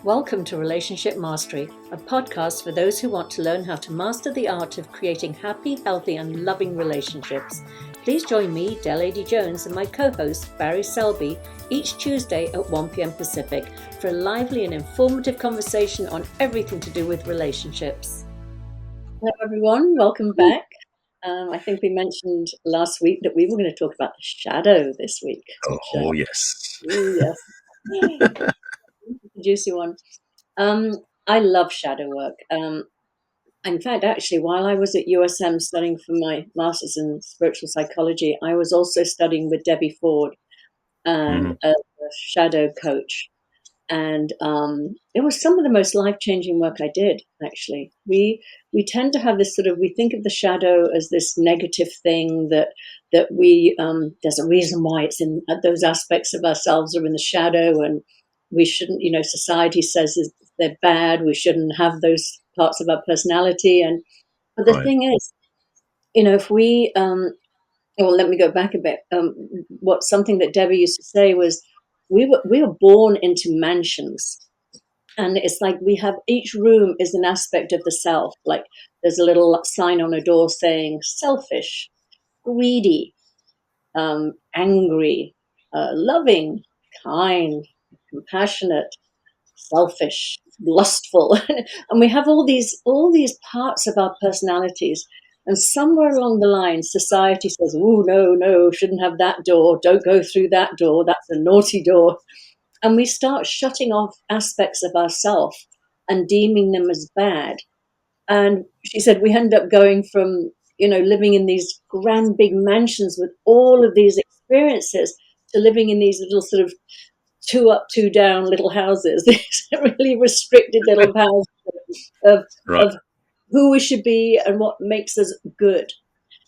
Welcome to Relationship Mastery, a podcast for those who want to learn how to master the art of creating happy, healthy, and loving relationships. Please join me, Adey-Jones, and my co-host, Barry Selby, each Tuesday at 1 p.m. Pacific for a lively and informative conversation on everything to do with relationships. Hello, everyone. Welcome back. I think we mentioned last week that we were going to talk about the shadow this week. Oh, yes. Yes. Juicy one. I love shadow work. In fact, actually, while I was at USM studying for my master's in spiritual psychology, I was also studying with Debbie Ford and a shadow coach. And it was some of the most life-changing work I did, actually. We tend to have this we think of the shadow as this negative thing that we, there's a reason why it's in those aspects of ourselves are in the shadow, and we shouldn't, society says they're bad, we shouldn't have those parts of our personality. But the thing is, if we, well, let me go back a bit. Something that Debbie used to say was, we were born into mansions. And it's like we have, each room is an aspect of the self. Like there's a little sign on a door saying selfish, greedy, angry, loving, kind, compassionate, selfish, lustful. And we have all these parts of our personalities. And somewhere along the line, society says, oh, no, shouldn't have that door. Don't go through that door. That's a naughty door. And we start shutting off aspects of ourselves and deeming them as bad. And she said we end up going from, living in these grand big mansions with all of these experiences to living in these little sort of 2 up, 2 down little houses, these really restricted little houses of who we should be and what makes us good.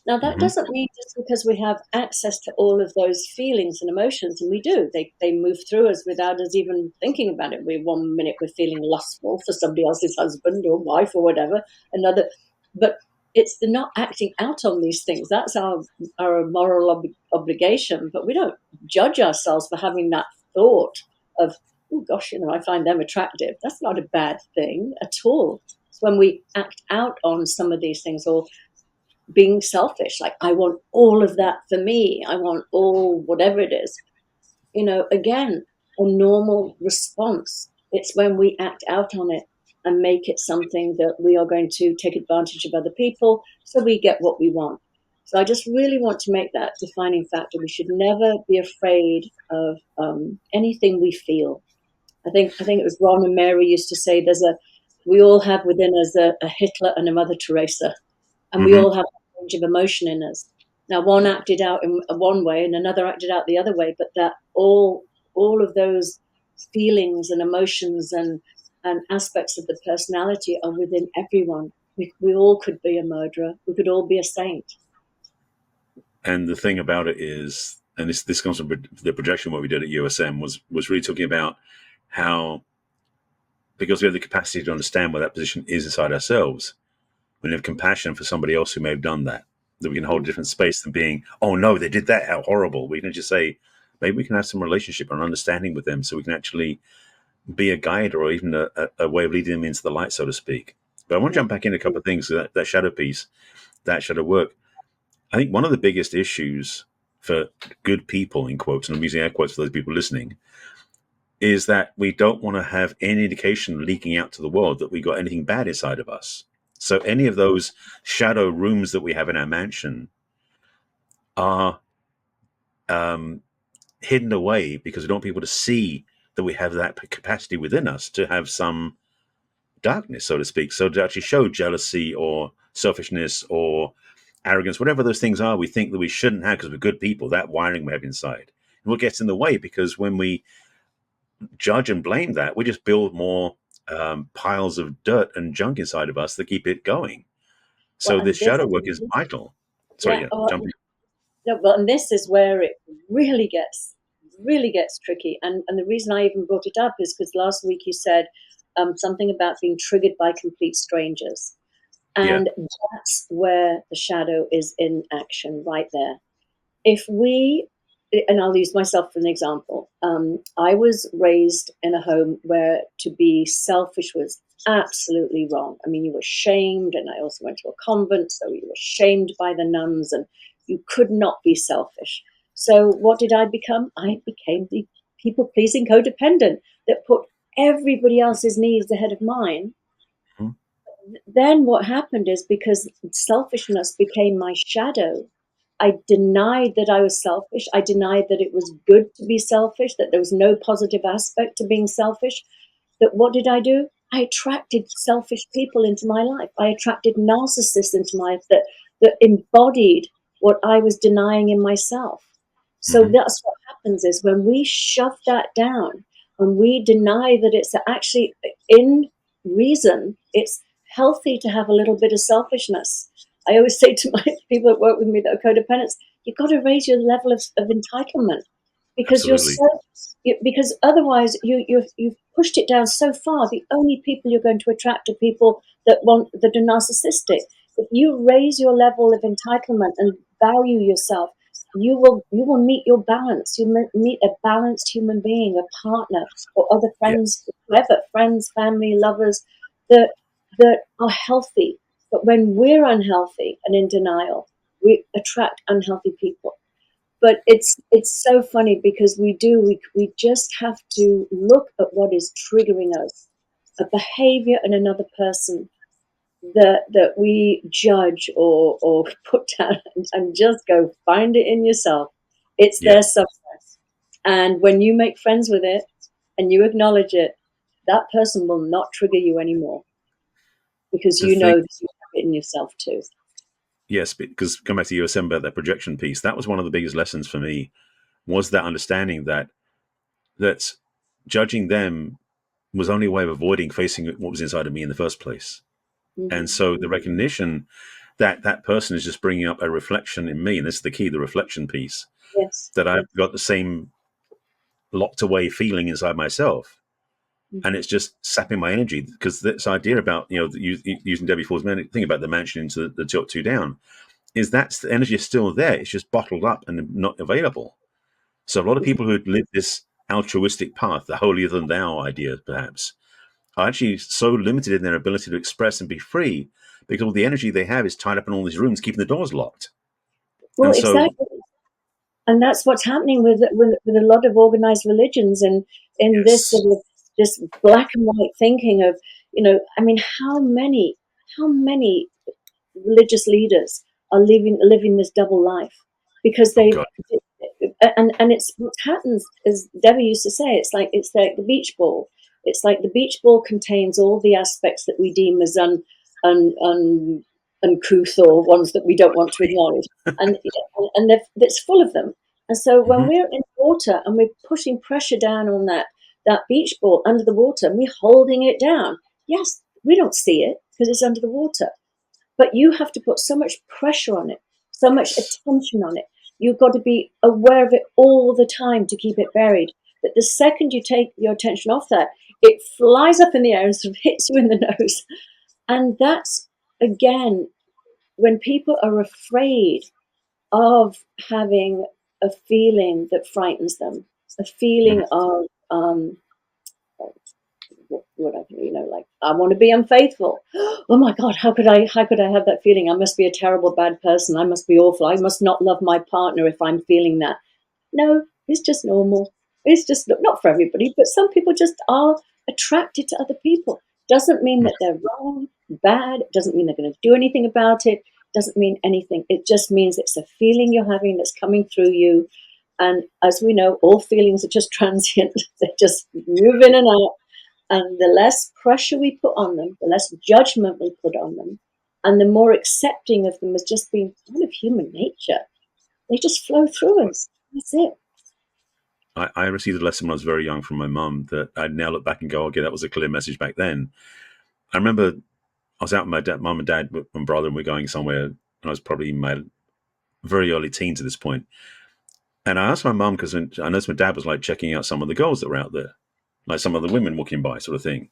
Now, that doesn't mean just because we have access to all of those feelings and emotions, and we do, they move through us without us even thinking about it. One minute we're feeling lustful for somebody else's husband or wife or whatever, but it's the not acting out on these things. That's our moral obligation, but we don't judge ourselves for having that thought of, oh gosh, I find them attractive. That's not a bad thing at all. It's when we act out on some of these things, or being selfish, like I want all of that for me, I want all whatever it is, again, a normal response. It's when we act out on it and make it something that we are going to take advantage of other people so we get what we want. So I just really want to make that defining factor. We should never be afraid of anything we feel. I think it was Ron and Mary used to say we all have within us a Hitler and a Mother Teresa. And we all have a range of emotion in us. Now, one acted out in one way and another acted out the other way, but that all of those feelings and emotions and aspects of the personality are within everyone. We all could be a murderer. We could all be a saint. And the thing about it is, and this comes from the projection what we did at USM, was really talking about how, because we have the capacity to understand where that position is inside ourselves, we have compassion for somebody else who may have done that we can hold a different space than being, oh no, they did that, how horrible. We can just say, maybe we can have some relationship and understanding with them so we can actually be a guide or even a way of leading them into the light, so to speak. But I want to jump back in a couple of things, that shadow piece, that shadow work. I think one of the biggest issues for good people, in quotes, and I'm using air quotes for those people listening, is that we don't want to have any indication leaking out to the world that we got anything bad inside of us. So any of those shadow rooms that we have in our mansion are hidden away because we don't want people to see that we have that capacity within us to have some darkness, so to speak. So to actually show jealousy or selfishness or arrogance, whatever those things are we think that we shouldn't have because we're good people, that wiring we have inside. And what gets in the way, because when we judge and blame that, we just build more piles of dirt and junk inside of us that keep it going. So this shadow work is vital. Sorry, jump in. No, but and this is where it really gets tricky. And the reason I even brought it up is because last week you said something about being triggered by complete strangers. And that's where the shadow is in action, right there. If we and I'll use myself for an example. I was raised in a home where to be selfish was absolutely wrong. I mean, you were shamed, and I also went to a convent, so you were shamed by the nuns, and you could not be selfish. So, what did I become? I became the people pleasing codependent that put everybody else's needs ahead of mine. Mhm. Then what happened is, because selfishness became my shadow, I denied that I was selfish. I denied that it was good to be selfish, that there was no positive aspect to being selfish. That what did I do? I attracted selfish people into my life. I attracted narcissists into my life that embodied what I was denying in myself. So Mhm. that's what happens is when we shove that down and we deny that it's actually in reason, it's healthy to have a little bit of selfishness. I always say to my people that work with me that are codependents, you've got to raise your level of entitlement, because you're Absolutely. so, because otherwise you've pushed it down so far. The only people you're going to attract are people that are narcissistic. If you raise your level of entitlement and value yourself, you will meet your balance. You meet a balanced human being, a partner, or other Yeah. friends, whoever, friends, family, lovers, that that are healthy. But when we're unhealthy and in denial, we attract unhealthy people. But it's so funny because we just have to look at what is triggering us, a behavior in another person that we judge or put down, and just go find it in yourself. It's Yeah. there somewhere. And when you make friends with it and you acknowledge it, that person will not trigger you anymore, because The you thing, know that you have it in yourself too. yes, because come back to USM about that projection piece. That was one of the biggest lessons for me. Was that understanding that judging them was only a way of avoiding facing what was inside of me in the first place. And Hmm. so the recognition that that person is just bringing up a reflection in me, and this is the key, the reflection piece, Yes. that I've Yes. got the same locked away feeling inside myself. And Hmm. it's just sapping my energy, because this idea about, using Debbie Ford's thing about the mansion into the tilt two down, is that the energy is still there. It's just bottled up and not available. So a lot of people who live this altruistic path, the holier than thou idea, perhaps, are actually so limited in their ability to express and be free, because all the energy they have is tied up in all these rooms, keeping the doors locked. Well, And so, exactly. And that's what's happening with a lot of organized religions, and in this yes, sort of this black and white thinking of, I mean, how many religious leaders are living this double life, because oh they, God, and it's what happens, as Debbie used to say, it's like the beach ball. It's like the beach ball contains all the aspects that we deem as un, un uncouth, or ones that we don't want to acknowledge, and it's full of them. And so when hmm, we're in water and we're putting pressure down on that beach ball under the water, and we're holding it down, yes, we don't see it because it's under the water, but you have to put so much pressure on it, so much yes, attention on it. You've got to be aware of it all the time to keep it buried. But the second you take your attention off that, it flies up in the air and sort of hits you in the nose. And that's, again, when people are afraid of having a feeling that frightens them, a hmm, feeling of, what I, like, I want to be unfaithful. Oh my God, how could I have that feeling? I must be a terrible, bad person. I must be awful. I must not love my partner if I'm feeling that. No, it's just normal. It's just not for everybody, but some people just are attracted to other people. Doesn't mean that they're wrong, bad. It doesn't mean they're going to do anything about it. Doesn't mean anything. It just means it's a feeling you're having that's coming through you. And as we know, all feelings are just transient. They just move in and out. And the less pressure we put on them, the less judgment we put on them, and the more accepting of them as just being part of human nature, they just flow through us. That's it. I received a lesson when I was very young from my mum that I now look back and go, okay, that was a clear message back then. I remember I was out with my mum and dad and brother, and we are going somewhere, and I was probably in my very early teens at this point. And I asked my mum, because I noticed my dad was like checking out some of the girls that were out there, like some of the women walking by, sort of thing.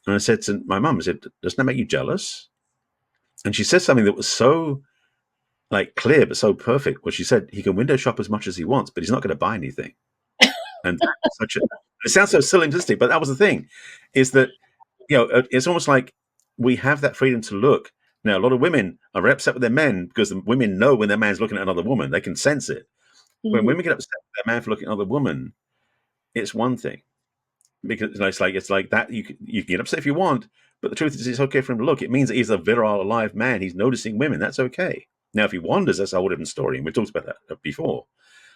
And I said to my mum, I said, doesn't that make you jealous? And she said something that was so like clear but so perfect. What she said, he can window shop as much as he wants, but he's not going to buy anything. And such a, it sounds so simplistic, but that was the thing, is that, it's almost like we have that freedom to look. Now, a lot of women are very upset with their men because the women know when their man's looking at another woman, they can sense it. When Mm-hmm. women get upset with their man for looking at another woman, it's one thing, because it's like that. You can get upset if you want, but the truth is, it's okay for him to look. It means that he's a virile, alive man. He's noticing women. That's okay. Now, if he wanders, that's a whole different story, and we talked about that before.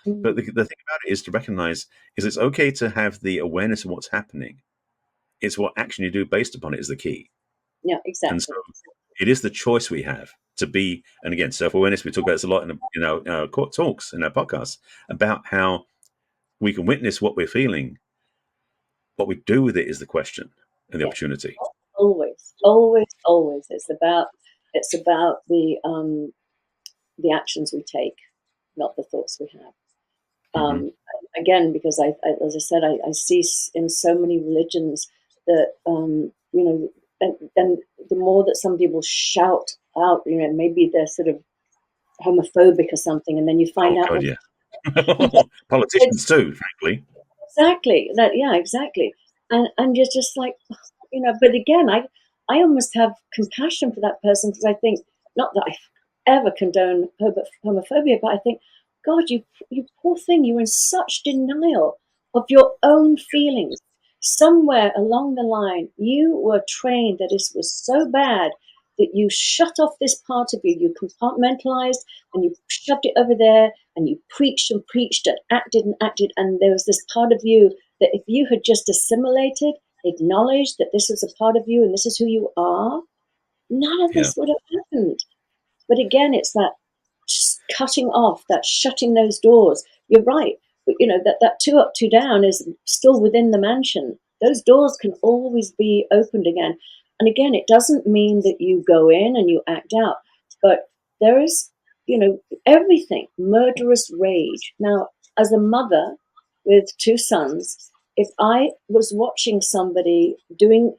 But Mm-hmm. the thing about it is to recognize is it's okay to have the awareness of what's happening. It's what action you do based upon it is the key. Yeah, And so exactly. it is the choice we have to be. And again, self-awareness, we talk about this a lot in our court talks, in our podcasts, about how we can witness what we're feeling. What we do with it is the question and the Yeah, opportunity. always, always, always. It's about the actions we take, not the thoughts we have. Hmm. Um, Again, because as I said, I see in so many religions that and the more that somebody will shout out, maybe they're sort of homophobic or something, and then you find Oh out, God, well, yeah. yeah, Politicians it's too, frankly. exactly that. Yeah, exactly. And you're just like, but again, I almost have compassion for that person because I think, not that I ever condone homophobia, but I think, God, you poor thing, you're in such denial of your own feelings. Somewhere along the line, you were trained that this was so bad that you shut off this part of you, you compartmentalized and you shoved it over there and you preached and acted, and there was this part of you that if you had just assimilated, acknowledged that this was a part of you and this is who you are, none of Yeah, this would have happened. But again, it's that cutting off, that shutting those doors. You're right. But, that two up, two down is still within the mansion. Those doors can always be opened again. And again, it doesn't mean that you go in and you act out, but there is, everything, murderous rage. Now, as a mother with two sons, if I was watching somebody doing,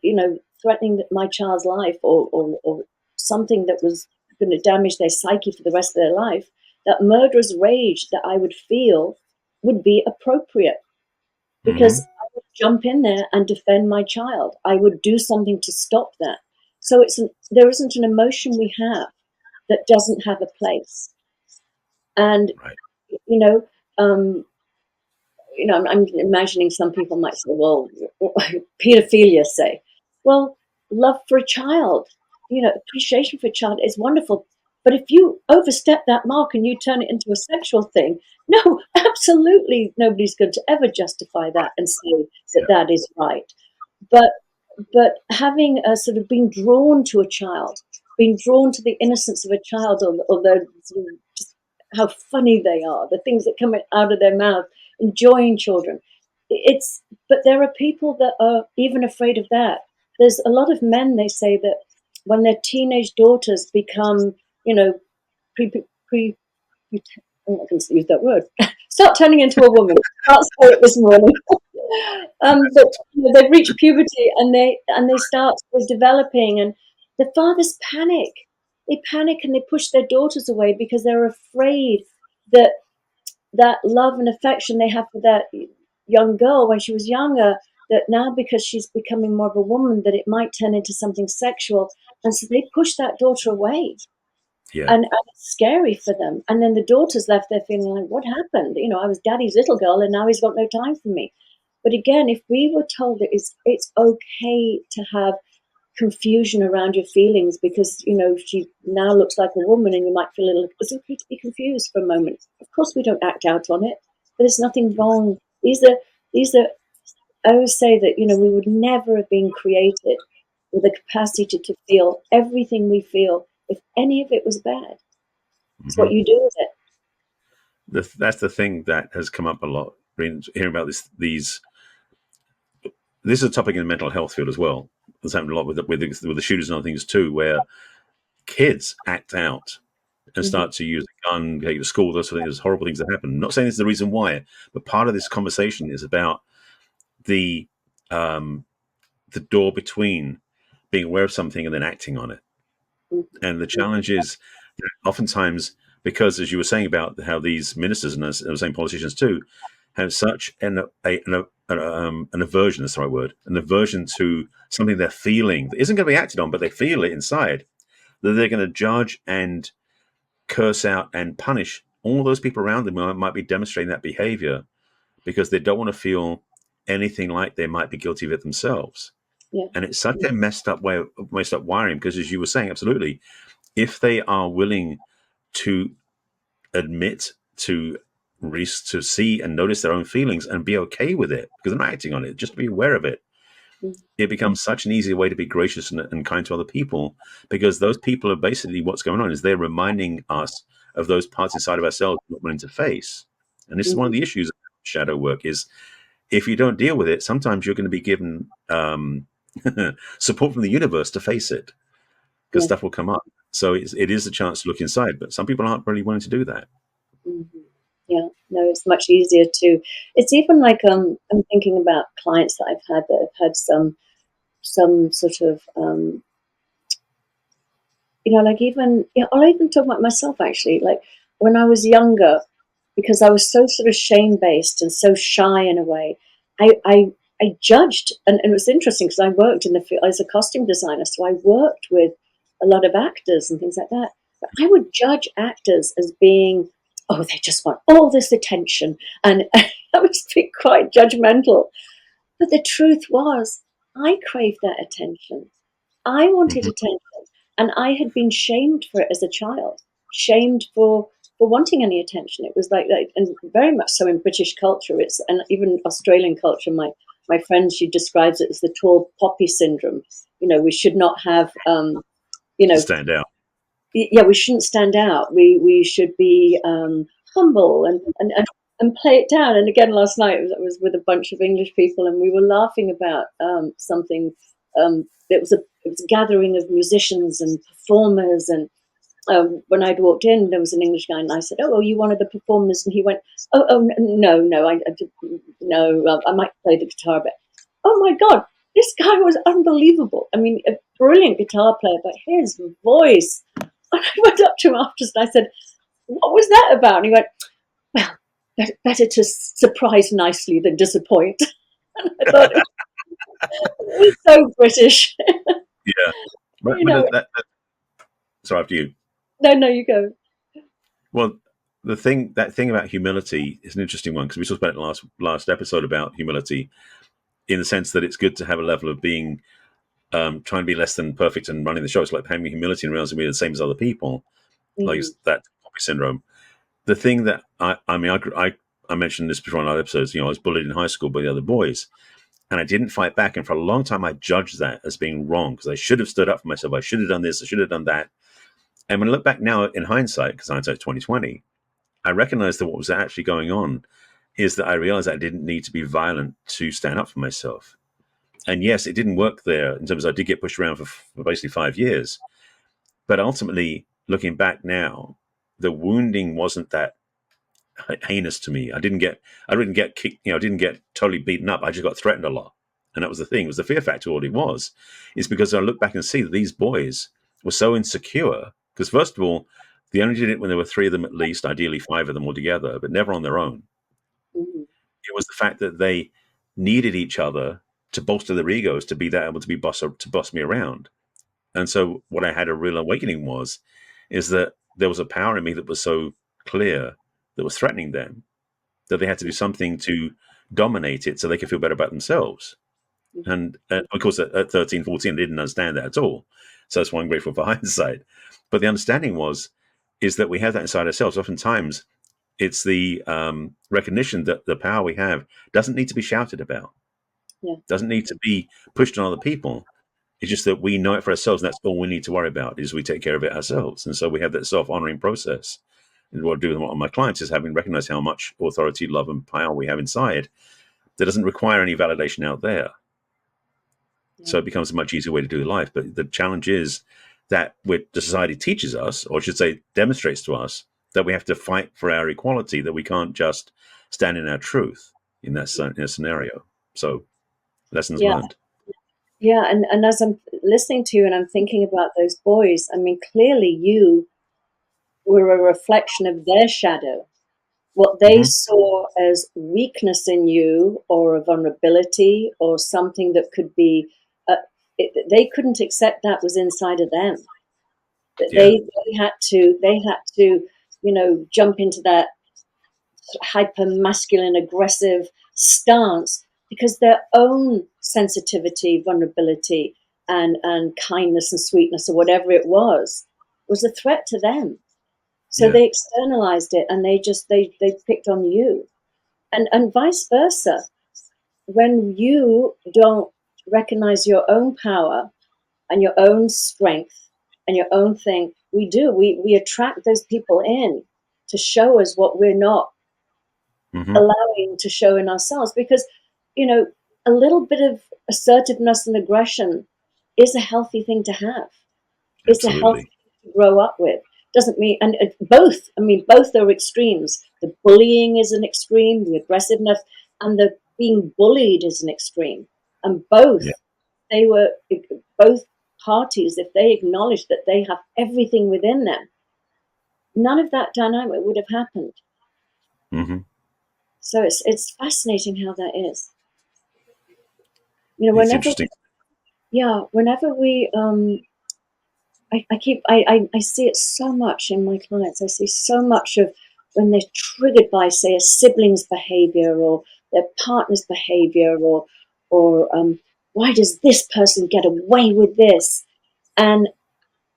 threatening my child's life or something that was going to damage their psyche for the rest of their life, that murderous rage that I would feel would be appropriate because hmm, I would jump in there and defend my child. I would do something to stop that. So there isn't an emotion we have that doesn't have a place. And right. you know, um, I'm imagining some people might say, well, pedophilia, say, well, love for a child, appreciation for a child is wonderful. But if you overstep that mark and you turn it into a sexual thing, no, absolutely nobody's going to ever justify that and say that Yeah. that is right. But having a sort of being drawn to a child, being drawn to the innocence of a child, or the sort of just how funny they are, the things that come out of their mouth, enjoying children. But there are people that are even afraid of that. There's a lot of men, they say, that when their teenage daughters become, pre, pre, I'm not going to use that word, start turning into a woman. Can't say it this morning. But they've reached puberty and they start developing, and the fathers panic. They panic and they push their daughters away because they're afraid that that love and affection they have for that young girl when she was younger, that now because she's becoming more of a woman, that it might turn into something sexual, and so they push that daughter away, Yeah. and it's scary for them. And then the daughter's left there feeling like, what happened? I was daddy's little girl, and now he's got no time for me. But again, if we were told that it's okay to have confusion around your feelings because she now looks like a woman, and you might feel a little. It's okay to be confused for a moment. Of course, we don't act out on it, but there's nothing wrong. These are. I always say that we would never have been created with the capacity to feel everything we feel if any of it was bad. It's what Hmm. you do with it. That's the thing that has come up a lot. Hearing about this is a topic in the mental health field as well. There's happened a lot with the shooters and other things too, where kids act out and Hmm. start to use a gun, take you to school. Those sort of things, horrible things that happen. I'm not saying this is the reason why, but part of this conversation is about the um, the door between being aware of something and then acting on it. Hmm. And the challenge is that oftentimes because, as you were saying about how these ministers and the same politicians too have such an aversion, that's the right word, an aversion to something they're feeling that isn't going to be acted on, but they feel it inside, that they're going to judge and curse out and punish all those people around them who might be demonstrating that behavior because they don't want to feel anything like they might be guilty of it themselves. Yeah. And it's such a messed up wiring, because, as you were saying, absolutely, if they are willing to admit to see and notice their own feelings and be okay with it, because they're not acting on it, just be aware of it, it becomes such an easy way to be gracious and kind to other people, because those people are basically, what's going on is they're reminding us of those parts inside of ourselves we're not willing to face. And this is one of the issues of shadow work, is if you don't deal with it, sometimes you're going to be given support from the universe to face it, because stuff will come up. So it is a chance to look inside, but some people aren't really willing to do that. Yeah, no, it's much easier to. It's even like I'm thinking about clients that I've had that have had some sort of like even I'll even talk about myself actually. Like when I was younger, because I was so sort of shame based and so shy in a way, I judged, and it was interesting because I worked in the field as a costume designer, so I worked with a lot of actors and things like that. But I would judge actors as being, oh, they just want all this attention, and I was being quite judgmental. But the truth was, I craved that attention. I wanted Mm-hmm. attention, and I had been shamed for it as a child, shamed for wanting any attention. It was like, and very much so in British culture. It's and even Australian culture. My friend, she describes it as the tall poppy syndrome. We should not have, To stand out. yeah, we shouldn't stand out. We should be humble and play it down. And again, last night I was with a bunch of English people, and we were laughing about something. It was a gathering of musicians and performers, and when I'd walked in, there was an English guy, and I said, "Oh, are you one of the performers?" And he went, "Oh, no, no, I might play the guitar, but oh my god, this guy was unbelievable. I mean, a brilliant guitar player, but his voice." And I went up to him afterwards and I said, "What was that about?" And he went, "Well, better to surprise nicely than disappoint." And I thought it was so British. Yeah. But, you know, so after you. no, you go. Well, that thing about humility is an interesting one, because we talked about it in the last episode about humility, in the sense that it's good to have a level of being trying to be less than perfect and running the show. It's like having humility and realizing we're the same as other people, like that poppy syndrome. The thing that I mentioned this before in other episodes. I was bullied in high school by the other boys, and I didn't fight back. And for a long time, I judged that as being wrong, because I should have stood up for myself. I should have done this. I should have done that. And when I look back now in hindsight, because hindsight's 2020, I recognize that what was actually going on is that I realized I didn't need to be violent to stand up for myself. And yes, it didn't work there, in terms of I did get pushed around for basically 5 years. But ultimately, looking back now, the wounding wasn't that heinous to me. I didn't get kicked, I didn't get totally beaten up. I just got threatened a lot. And that was the thing. It was the fear factor. All it was is because I look back and see that these boys were so insecure. Because first of all, they only did it when there were 3 of them at least, ideally 5 of them all together, but never on their own. It was the fact that they needed each other to bolster their egos, to be that able to boss me around. And so what I had a real awakening is that there was a power in me that was so clear, that was threatening them, that they had to do something to dominate it so they could feel better about themselves. And of course, at 13, 14, I didn't understand that at all. So that's why I'm grateful for hindsight. But the understanding is that we have that inside ourselves. Oftentimes, it's the recognition that the power we have doesn't need to be shouted about. Yeah. Doesn't need to be pushed on other people. It's just that we know it for ourselves, and that's all we need to worry about, is we take care of it ourselves. And so we have that self-honoring process. And what I do with my clients is having recognized how much authority, love, and power we have inside that doesn't require any validation out there. Yeah. So it becomes a much easier way to do life. But the challenge is that the society teaches us, or I should say demonstrates to us, that we have to fight for our equality, that we can't just stand in our truth in that scenario. So lessons Yeah. learned. Yeah, and as I'm listening to you and I'm thinking about those boys, I mean, clearly you were a reflection of their shadow. What they Hmm. saw as weakness in you, or a vulnerability, or something that could be, they couldn't accept that was inside of them. That Yeah. they had to, jump into that hyper masculine, aggressive stance because their own sensitivity, vulnerability, and kindness and sweetness, or whatever it was a threat to them. So Yeah. they externalized it, and they picked on you, and vice versa. When you don't recognize your own power and your own strength and your own thing, we attract those people in to show us what we're not Hmm. allowing to show in ourselves, because you know a little bit of assertiveness and aggression is a healthy thing to have. It's a healthy Absolutely. thing to grow up with. Doesn't mean, and both, I mean, both are extremes. The bullying is an extreme, the aggressiveness, and the being bullied is an extreme. And both, Yeah. they were both parties, if they acknowledged that they have everything within them, none of that dynamic would have happened. Hmm. So it's fascinating how that is. It's Whenever, interesting. yeah, whenever we I see it so much in my clients. I see so much of when they're triggered by, say, a sibling's behavior or their partner's behavior, or why does this person get away with this? And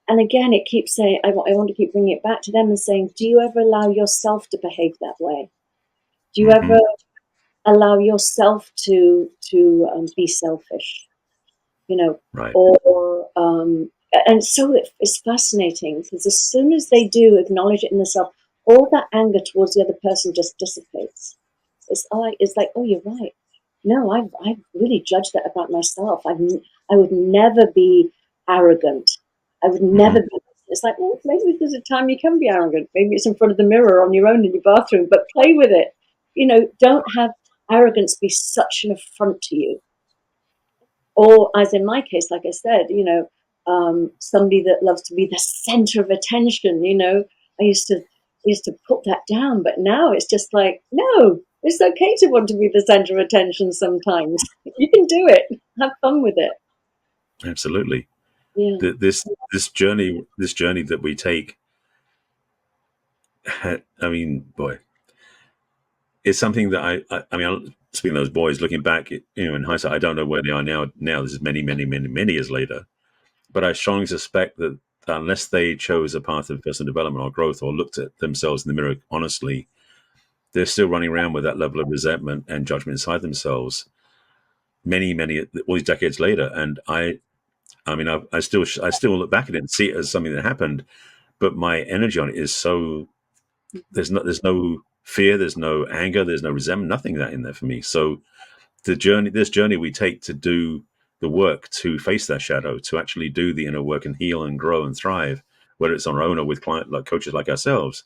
and again, it keeps saying, I want to keep bringing it back to them and saying, do you ever allow yourself to behave that way? Do you Hmm. ever allow yourself to be selfish? you know, Right. or and so it's fascinating because as soon as they do acknowledge it in themselves, all that anger towards the other person just dissipates. It's like, oh, you're right. No, I've really judged that about myself. I would never be arrogant. I would Hmm. never be. It's like, well, maybe there's a time you can be arrogant. Maybe it's in front of the mirror on your own in your bathroom, but play with it. Don't have arrogance be such an affront to you, or as in my case, like I said, somebody that loves to be the center of attention. I used to put that down, but now it's just like, no, it's okay to want to be the center of attention sometimes. You can do it. Have fun with it. Absolutely. Yeah. This journey that we take, I mean, boy, it's something that I mean, speaking of those boys, looking back, in hindsight, I don't know where they are now. Now, this is many, many, many, many years later. But I strongly suspect that unless they chose a path of personal development or growth or looked at themselves in the mirror honestly, they're still running around with that level of resentment and judgment inside themselves. Many, many, all these decades later, and I mean, I still look back at it and see it as something that happened, but my energy on it is so there's no fear, there's no anger, there's no resentment, nothing of that in there for me. So this journey we take to do the work to face that shadow, to actually do the inner work and heal and grow and thrive, whether it's on our own or with client like coaches like ourselves,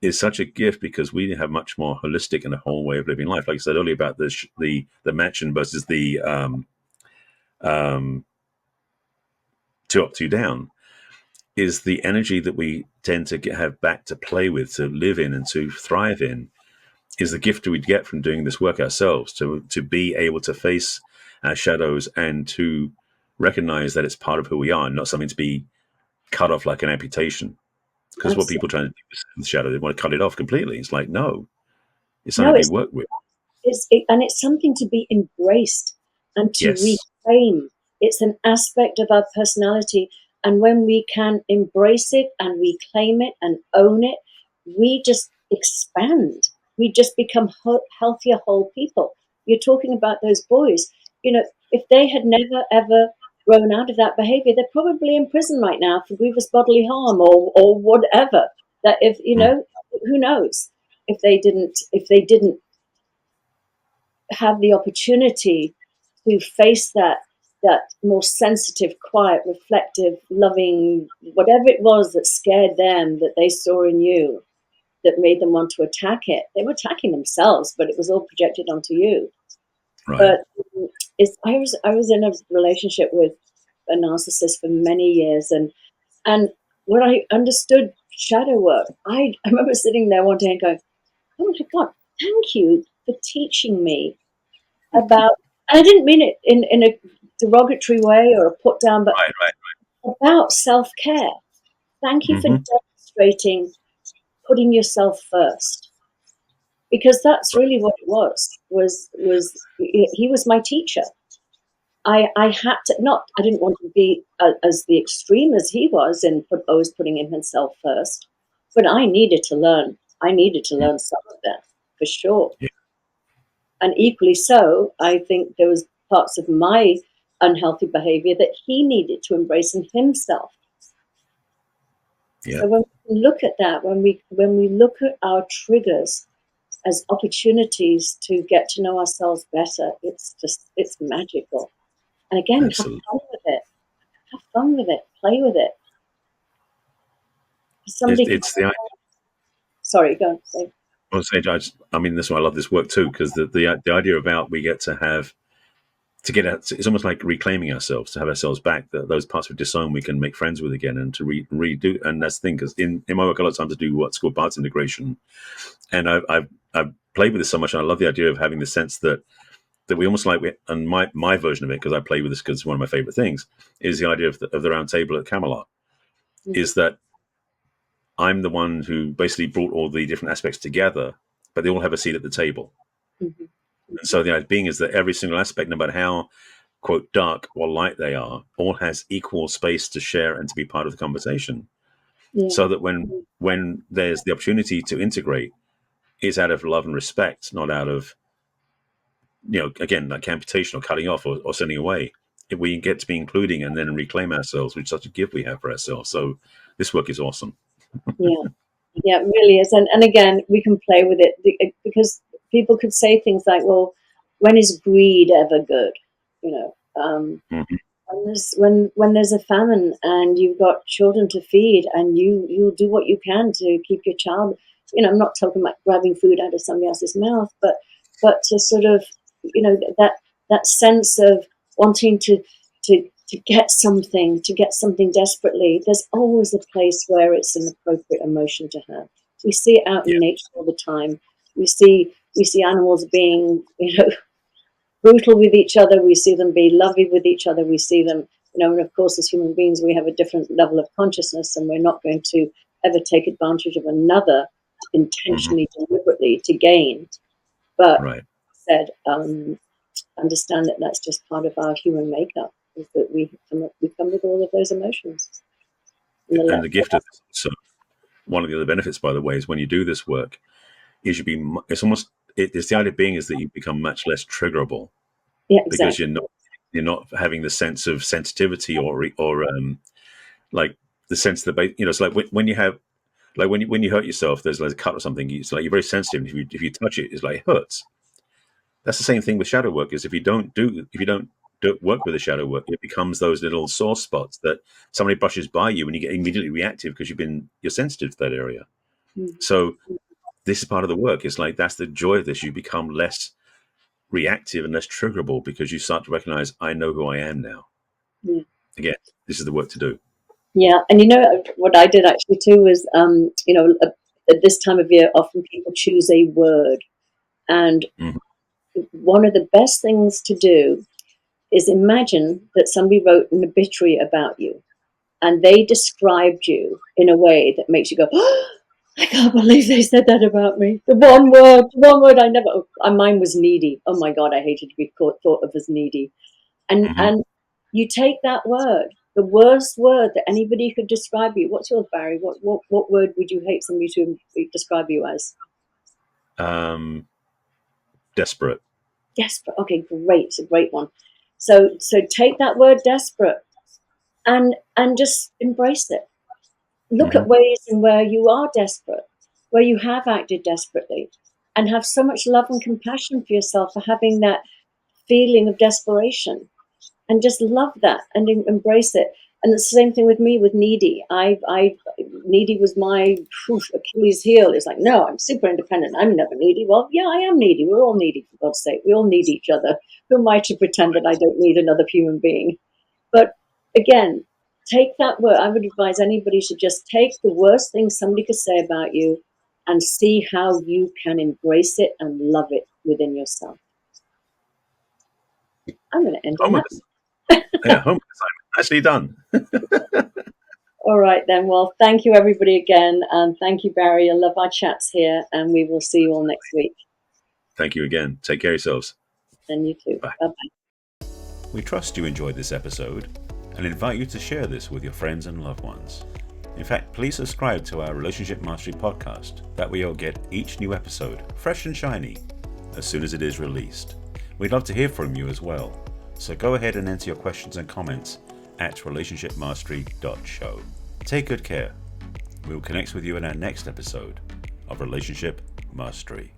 is such a gift because we have much more holistic and a whole way of living life. Like I said earlier about the mansion versus the um, two up, two down, is the energy that we tend to have back to play with, to live in, and to thrive in, is the gift we get from doing this work ourselves, to be able to face our shadows and to recognize that it's part of who we are and not something to be cut off like an amputation. Because what people Absolutely. try to do with the shadow, they want to cut it off completely. It's like, no, it's something No, to be it's worked with. and it's something to be embraced and to Yes. reclaim. It's an aspect of our personality, and when we can embrace it and reclaim it and own it, we just expand. We just become healthier, whole people. You're talking about those boys. If they had never ever grown out of that behavior, they're probably in prison right now for grievous bodily harm, or whatever. That if Mm. who knows if they didn't have the opportunity to face that more sensitive, quiet, reflective, loving, whatever it was that scared them, that they saw in you, that made them want to attack it. They were attacking themselves, but it was all projected onto you. Right. But I was in a relationship with a narcissist for many years, and what I understood shadow work, I remember sitting there one day and going, oh my God, thank you for teaching me about, and I didn't mean it in a derogatory way or a put down, but Right, right. about self care. Thank you for Mm-hmm. demonstrating putting yourself first, because that's Right. really what it was he was my teacher. I had to not, I didn't want to be as the extreme as he was in always putting himself first, but I needed to learn. I needed to Mm. learn some of that for sure. Yeah, And equally so, I think there was parts of my unhealthy behavior that he needed to embrace in himself. yeah, So when we look at that, when we look at our triggers as opportunities to get to know ourselves better, it's magical. And again, have absolutely. fun with it. Have fun with it. Play with it. It's, Somebody can, it's the sorry, go on, say. I was saying, I mean, that's why I love this work too, because the idea about we get to have to get out, it's almost like reclaiming ourselves, to have ourselves back. Those parts of disown we can make friends with again, and to redo. And that's the thing, because in my work, a lot of times I do what's called parts integration, and I've played with this so much, and I love the idea of having the sense that we almost like and my version of it, because I play with this because it's one of my favorite things, is the idea of the round table at Camelot. Mm-hmm, Is that I'm the one who basically brought all the different aspects together, but they all have a seat at the table. mm-hmm, And so the idea being is that every single aspect, no matter how quote dark or light they are, all has equal space to share and to be part of the conversation. yeah, So that when there's the opportunity to integrate, it's out of love and respect, not out of again like amputation or cutting off or sending away. If we get to be including and then reclaim ourselves, which is such a gift we have for ourselves. So this work is awesome. yeah. Yeah, it really is. And again, we can play with it because people could say things like, well, when is greed ever good? You know, Mm-hmm. when there's a famine and you've got children to feed and you'll do what you can to keep your child, I'm not talking about grabbing food out of somebody else's mouth, but to sort of, that sense of wanting to get something desperately. There's always a place where it's an appropriate emotion to have. We see it out Yeah. in nature all the time. We see animals being, brutal with each other. We see them be lovely with each other. We see them, and of course, as human beings, we have a different level of consciousness, and we're not going to ever take advantage of another Mm-hmm. intentionally, deliberately to gain. But Right. said, understand that that's just part of our human makeup. Is that we come with all of those emotions. And And the gift of this, so one of the other benefits, by the way, is when you do this work, is it's almost it's the idea being is that you become much less triggerable yeah, because exactly. you're not having the sense of sensitivity or like the sense that it's like when you have like when you hurt yourself, there's like a cut or something. It's like you're very sensitive. If you touch it, it's like it hurts. That's the same thing with shadow work. Is if you don't work with the shadow work, it becomes those little sore spots that somebody brushes by you and you get immediately reactive because you're sensitive to that area. Mm, So this is part of the work. It's like that's the joy of this. You become less reactive and less triggerable because you start to recognize I know who I am now. yeah. Again, this is the work to do. Yeah, and what I did actually too was, at this time of year, often people choose a word, and Mhm. one of the best things to do is imagine that somebody wrote an obituary about you, and they described you in a way that makes you go, oh, I can't believe they said that about me. The one word I never. Mine was needy. Oh my God, I hated to be thought of as needy. And Mhm. and you take that word, the worst word that anybody could describe you. What's yours, Barry? What word would you hate somebody to describe you as? Um, desperate. Desperate. Okay, great. It's a great one. So take that word desperate and just embrace it. Look Hmm. at ways in where you are desperate, where you have acted desperately, and have so much love and compassion for yourself for having that feeling of desperation, and just love that and embrace it. And it's the same thing with me with needy. I needy was my Achilles heel. It's like, no, I'm super independent. I'm never needy. Well, yeah, I am needy. We're all needy, for God's sake. We all need each other. Who am I to pretend that I don't need another human being? But again, take that word. I would advise anybody to just take the worst thing somebody could say about you and see how you can embrace it and love it within yourself. I'm going to end on Homework. that. Yeah, homework assignment actually done. All right, then. Well, thank you, everybody, again. And thank you, Barry. I love our chats here. And we will see you all next week. Thank you again. Take care of yourselves. And you too. Bye. Bye-bye. We trust you enjoyed this episode and invite you to share this with your friends and loved ones. In fact, please subscribe to our Relationship Mastery podcast. That way you'll get each new episode fresh and shiny as soon as it is released. We'd love to hear from you as well. So go ahead and enter your questions and comments at relationshipmastery.show. Take good care. We will connect with you in our next episode of Relationship Mastery.